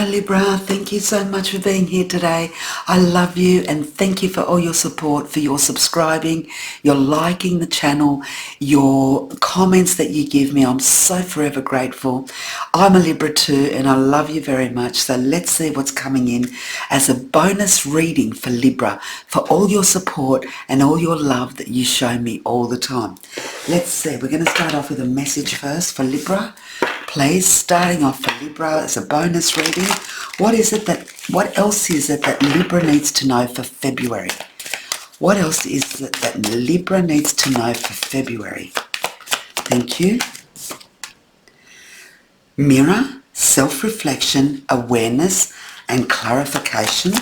Hello Libra, thank you so much for being here today. I love you and thank you for all your support, for your subscribing, your liking the channel, your comments that you give me. I'm so forever grateful. I'm a Libra too and I love you very much. So let's see what's coming in as a bonus reading for Libra, for all your support and all your love that you show me all the time. Let's see, we're going to start off with a message first for Libra. Please, starting off for Libra as a bonus reading, what else is it that Libra needs to know for February? What else is it that Libra needs to know for February? Thank you. Mirror, self-reflection, awareness and clarification.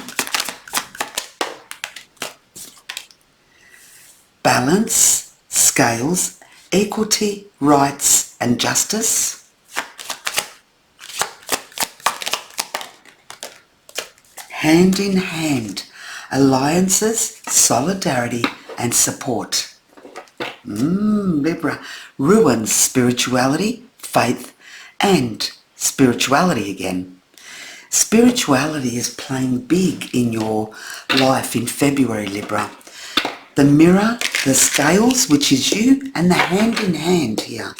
Balance, scales, equity, rights and justice. Hand in hand, alliances, solidarity and support. Libra, ruins spirituality, faith and spirituality again. Spirituality is playing big in your life in February, Libra. The mirror, the scales, which is you, and the hand in hand here.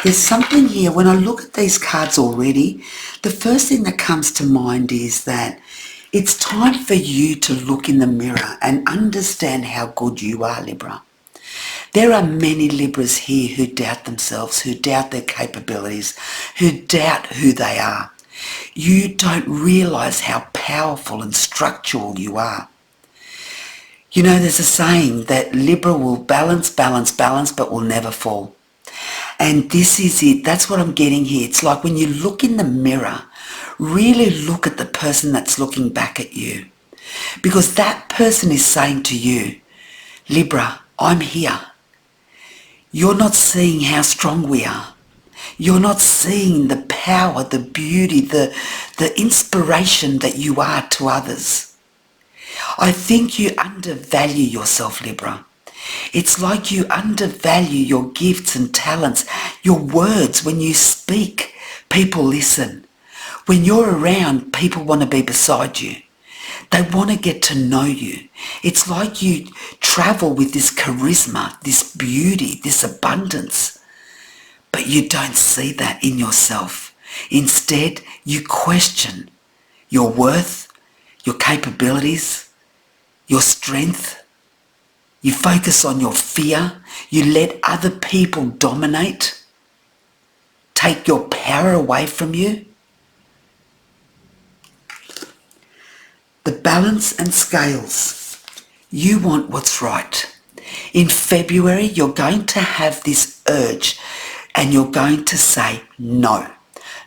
There's something here, when I look at these cards already, the first thing that comes to mind is that it's time for you to look in the mirror and understand how good you are, Libra. There are many Libras here who doubt themselves, who doubt their capabilities, who doubt who they are. You don't realise how powerful and structural you are. You know, there's a saying that Libra will balance, balance, balance, but will never fall. And this is it. That's what I'm getting here. It's like when you look in the mirror, really look at the person that's looking back at you. Because that person is saying to you, Libra, I'm here. You're not seeing how strong we are. You're not seeing the power, the beauty, the inspiration that you are to others. I think you undervalue yourself, Libra. It's like you undervalue your gifts and talents, your words. When you speak, people listen. When you're around, people want to be beside you. They want to get to know you. It's like you travel with this charisma, this beauty, this abundance. But you don't see that in yourself. Instead, you question your worth, your capabilities, your strength. You focus on your fear. You let other people dominate, take your power away from you. The balance and scales. You want what's right. In February, you're going to have this urge and you're going to say no.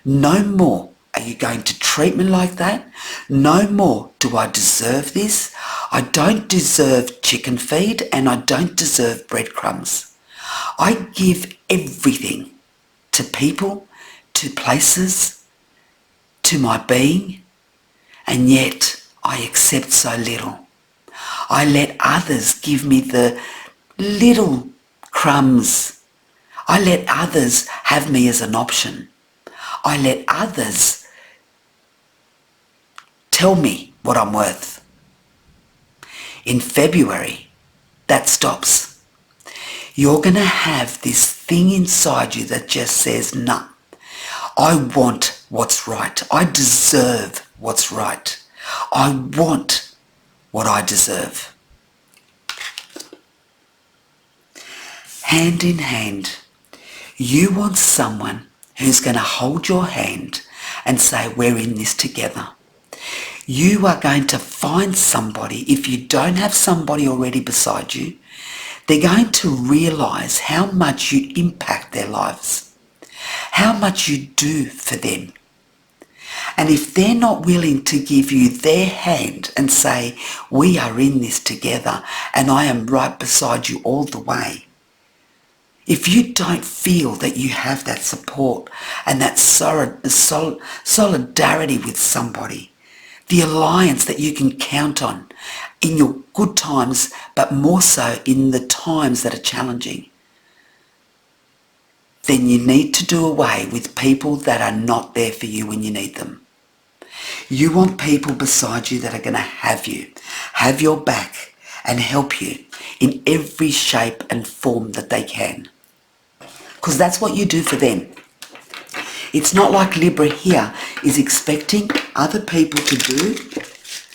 No more. Are you going to treat me like that? No more. Do I deserve this? I don't deserve chicken feed and I don't deserve breadcrumbs. I give everything to people, to places, to my being, and yet I accept so little. I let others give me the little crumbs. I let others have me as an option. I let others tell me what I'm worth. In February, that stops. You're going to have this thing inside you that just says, no, I want what's right. I deserve what's right. I want what I deserve. Hand in hand, you want someone who's going to hold your hand and say, we're in this together. You are going to find somebody. If you don't have somebody already beside you, they're going to realise how much you impact their lives, how much you do for them. And if they're not willing to give you their hand and say, we are in this together and I am right beside you all the way, if you don't feel that you have that support and that solidarity with somebody, the alliance that you can count on in your good times, but more so in the times that are challenging, then you need to do away with people that are not there for you when you need them. You want people beside you that are going to have your back and help you in every shape and form that they can. Because that's what you do for them. It's not like Libra here is expecting other people to do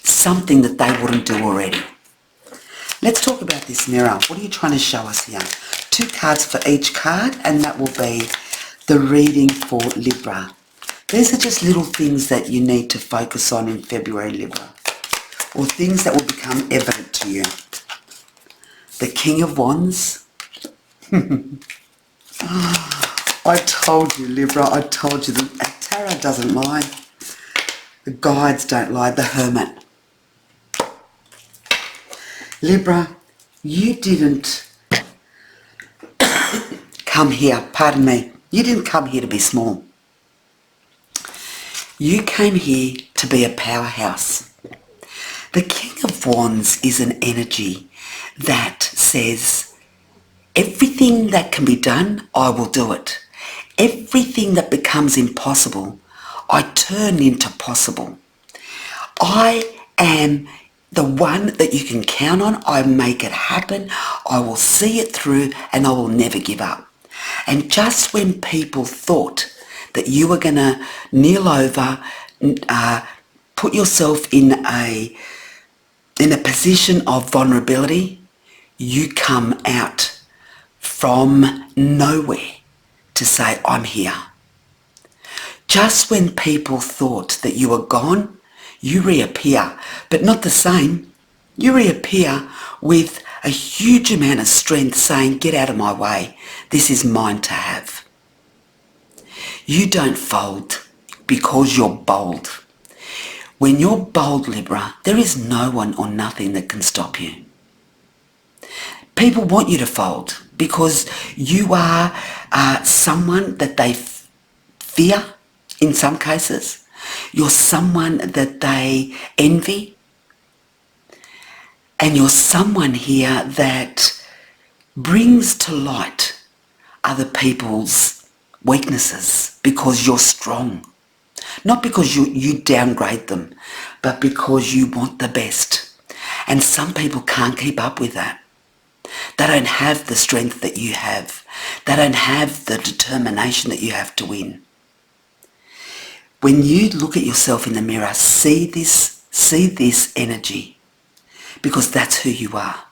something that they wouldn't do already. Let's talk about this mirror. What are you trying to show us here? 2 cards for each card, and that will be the reading for Libra. These are just little things that you need to focus on in February, Libra, or things that will become evident to you. The King of Wands. I told you, Libra, I told you. The tarot doesn't lie. The guides don't lie. The Hermit. Libra, you didn't come here, pardon me, you didn't come here to be small. You came here to be a powerhouse. The King of Wands is an energy that says, everything that can be done, I will do it. Everything that becomes impossible, I turn into possible. I am the one that you can count on. I make it happen. I will see it through, and I will never give up. And just when people thought that you were going to kneel over, put yourself in a position of vulnerability, you come out from nowhere to say, I'm here. Just when people thought that you were gone, you reappear, but not the same. You reappear with a huge amount of strength saying, get out of my way. This is mine to have. You don't fold because you're bold. When you're bold, Libra, there is no one or nothing that can stop you. People want you to fold because you are someone that they fear in some cases. You're someone that they envy. And you're someone here that brings to light other people's weaknesses because you're strong. Not because you downgrade them, but because you want the best. And some people can't keep up with that. They don't have the strength that you have. They don't have the determination that you have to win. When you look at yourself in the mirror, see this energy, because that's who you are.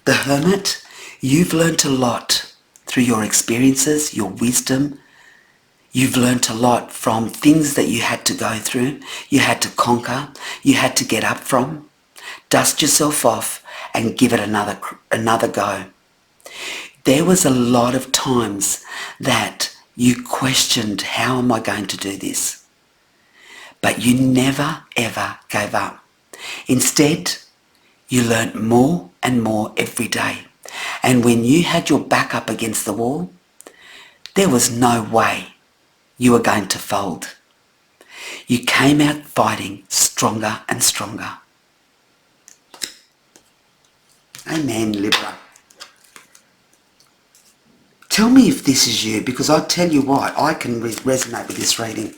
The Hermit, you've learnt a lot through your experiences, your wisdom. You've learnt a lot from things that you had to go through, you had to conquer, you had to get up from. Dust yourself off and give it another go. There was a lot of times that you questioned, how am I going to do this? But you never ever gave up. Instead, you learnt more and more every day. And when you had your back up against the wall, there was no way you were going to fold. You came out fighting stronger and stronger. Amen, Libra. Tell me if this is you, because I tell you what, I can resonate with this reading.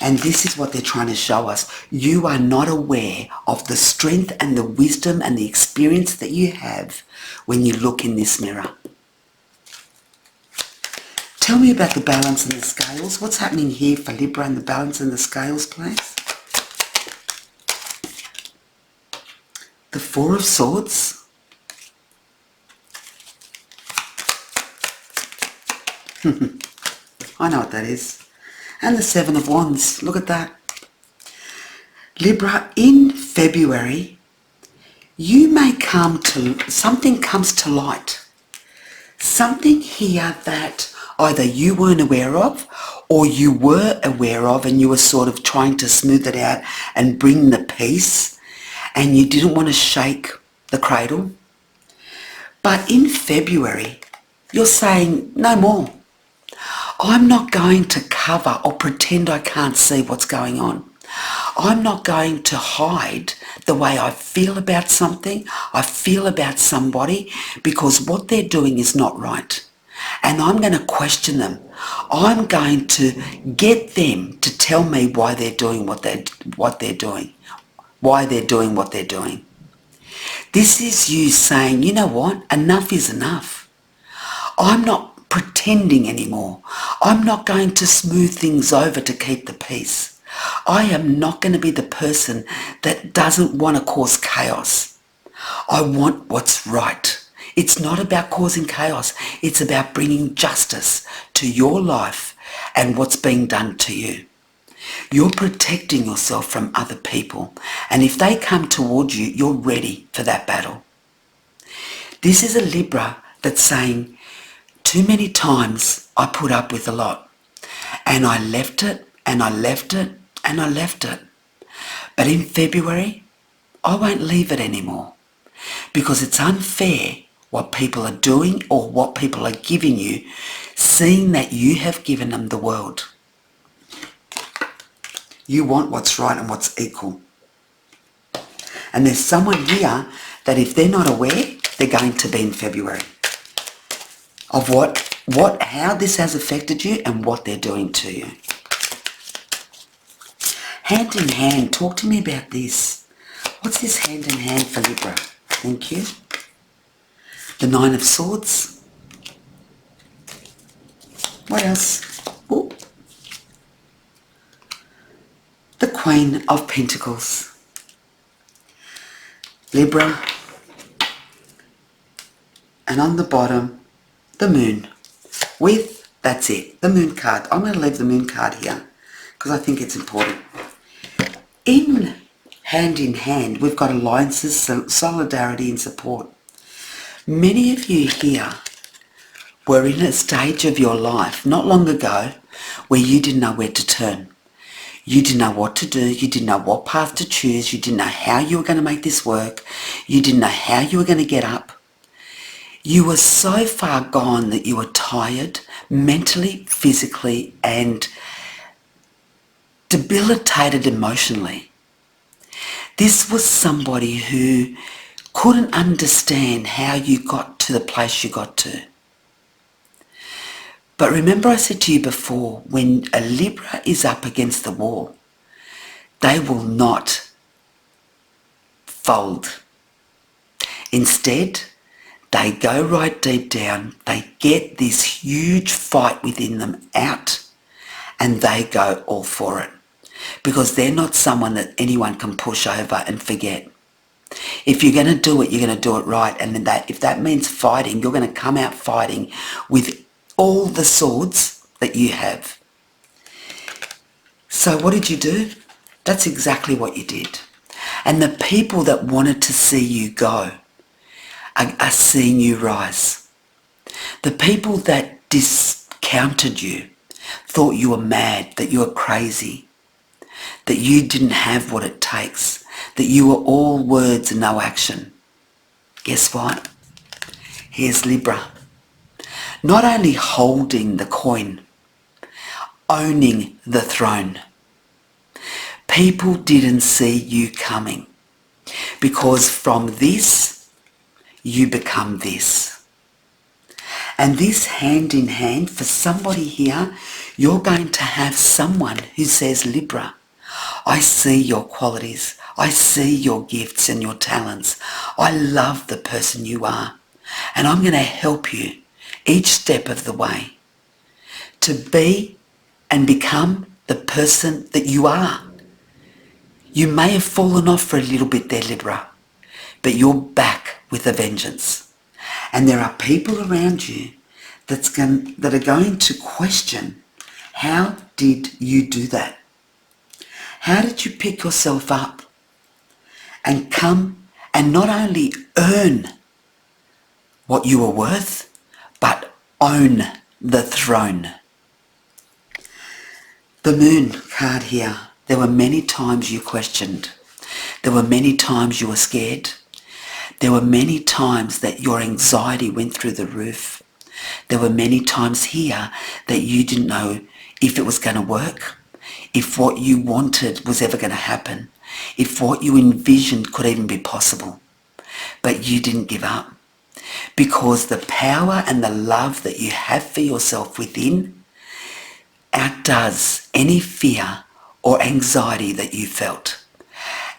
And this is what they're trying to show us. You are not aware of the strength and the wisdom and the experience that you have when you look in this mirror. Tell me about the balance and the scales. What's happening here for Libra and the balance and the scales, please? The Four of Swords. I know what that is. And the Seven of Wands. Look at that. Libra, in February, you may come to, something comes to light. Something here that either you weren't aware of or you were aware of and you were sort of trying to smooth it out and bring the peace and you didn't want to shake the cradle. But in February, you're saying, no more. I'm not going to cover or pretend I can't see what's going on. I'm not going to hide the way I feel about something, I feel about somebody, because what they're doing is not right. And I'm going to question them. I'm going to get them to tell me why they're doing what they're doing. Why they're doing what they're doing. This is you saying, you know what? Enough is enough. I'm not pretending anymore. I'm not going to smooth things over to keep the peace. I am not going to be the person that doesn't want to cause chaos. I want what's right. It's not about causing chaos. It's about bringing justice to your life and what's being done to you. You're protecting yourself from other people. And if they come towards you, you're ready for that battle. This is a Libra that's saying, too many times I put up with a lot. And I left it, and I left it, and I left it. But in February, I won't leave it anymore. Because it's unfair what people are doing or what people are giving you, seeing that you have given them the world. You want what's right and what's equal. And there's someone here that if they're not aware, they're going to be in February of how this has affected you and what they're doing to you. Hand in hand, talk to me about this. What's this hand in hand for Libra? Thank you. The Nine of Swords. What else? Ooh. The Queen of Pentacles. Libra. And on the bottom, the Moon. That's it, the Moon card. I'm going to leave the Moon card here because I think it's important. In hand, we've got alliances, solidarity and support. Many of you here were in a stage of your life not long ago where you didn't know where to turn. You didn't know what to do. You didn't know what path to choose. You didn't know how you were going to make this work. You didn't know how you were going to get up. You were so far gone that you were tired mentally, physically, and debilitated emotionally. This was somebody who couldn't understand how you got to the place you got to. But remember I said to you before, when a Libra is up against the wall, they will not fold. Instead, they go right deep down, they get this huge fight within them out, and they go all for it. Because they're not someone that anyone can push over and forget. If you're going to do it, you're going to do it right. And then if that means fighting, you're going to come out fighting with all the swords that you have. So what did you do? That's exactly what you did. And the people that wanted to see you go are seeing you rise. The people that discounted you, thought you were mad, that you were crazy, that you didn't have what it takes, that you were all words and no action. Guess what? Here's Libra. Not only holding the coin, owning the throne. People didn't see you coming because from this, you become this. And this hand in hand, for somebody here, you're going to have someone who says, Libra, I see your qualities. I see your gifts and your talents. I love the person you are. And I'm going to help you each step of the way to be and become the person that you are. You may have fallen off for a little bit there, Libra, but you're back with a vengeance. And there are people around you that are going to question, how did you do that? How did you pick yourself up and come and not only earn what you were worth, but own the throne? The Moon card here. There were many times you questioned. There were many times you were scared. There were many times that your anxiety went through the roof. There were many times here that you didn't know if it was going to work, if what you wanted was ever going to happen, if what you envisioned could even be possible. But you didn't give up, because the power and the love that you have for yourself within outdoes any fear or anxiety that you felt.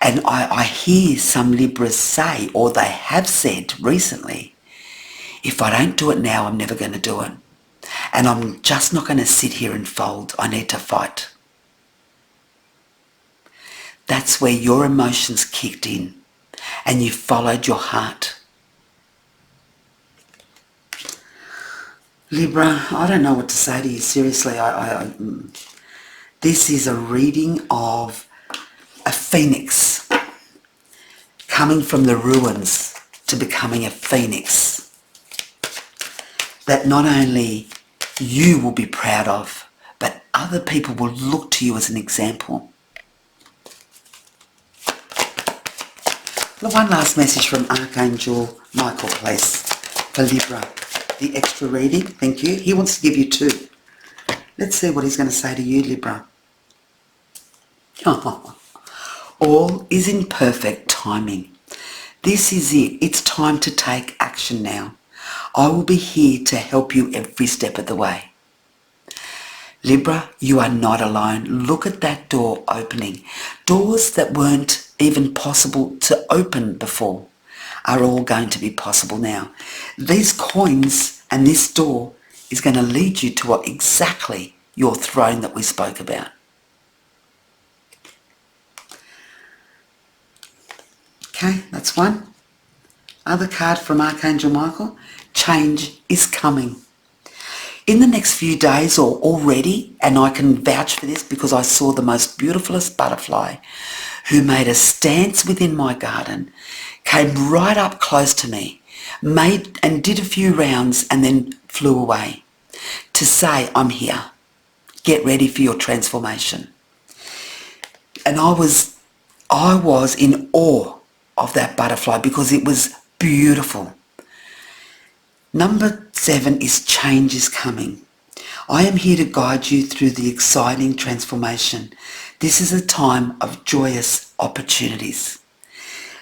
And I hear some Libras say, or they have said recently, if I don't do it now, I'm never going to do it. And I'm just not going to sit here and fold. I need to fight. That's where your emotions kicked in and you followed your heart. Libra, I don't know what to say to you. Seriously, this is a reading of a phoenix coming from the ruins to becoming a phoenix that not only you will be proud of, but other people will look to you as an example. One last message from Archangel Michael, please, for Libra. The extra reading, thank you. He wants to give you 2. Let's see what he's going to say to you, Libra. All is in perfect timing. This is it. It's time to take action now. I will be here to help you every step of the way. Libra, you are not alone. Look at that door opening. Doors that weren't even possible to open before are all going to be possible now. These coins and this door is going to lead you to what exactly your throne that we spoke about. Okay, that's one. Other card from Archangel Michael. Change is coming. In the next few days or already, and I can vouch for this because I saw the most beautifulest butterfly who made a stance within my garden, came right up close to me, made and did a few rounds and then flew away to say, I'm here. Get ready for your transformation. And I was in awe of that butterfly because it was beautiful. Number 7 is change is coming. I am here to guide you through the exciting transformation. This is a time of joyous opportunities.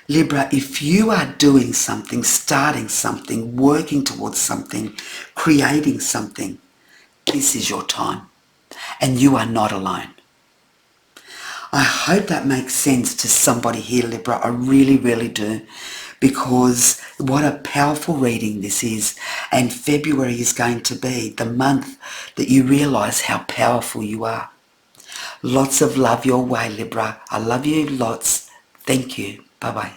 Libra, if you are doing something, starting something, working towards something, creating something, this is your time. And you are not alone. I hope that makes sense to somebody here, Libra. I really, really do. Because what a powerful reading this is. And February is going to be the month that you realise how powerful you are. Lots of love your way, Libra. I love you lots. Thank you. Bye-bye.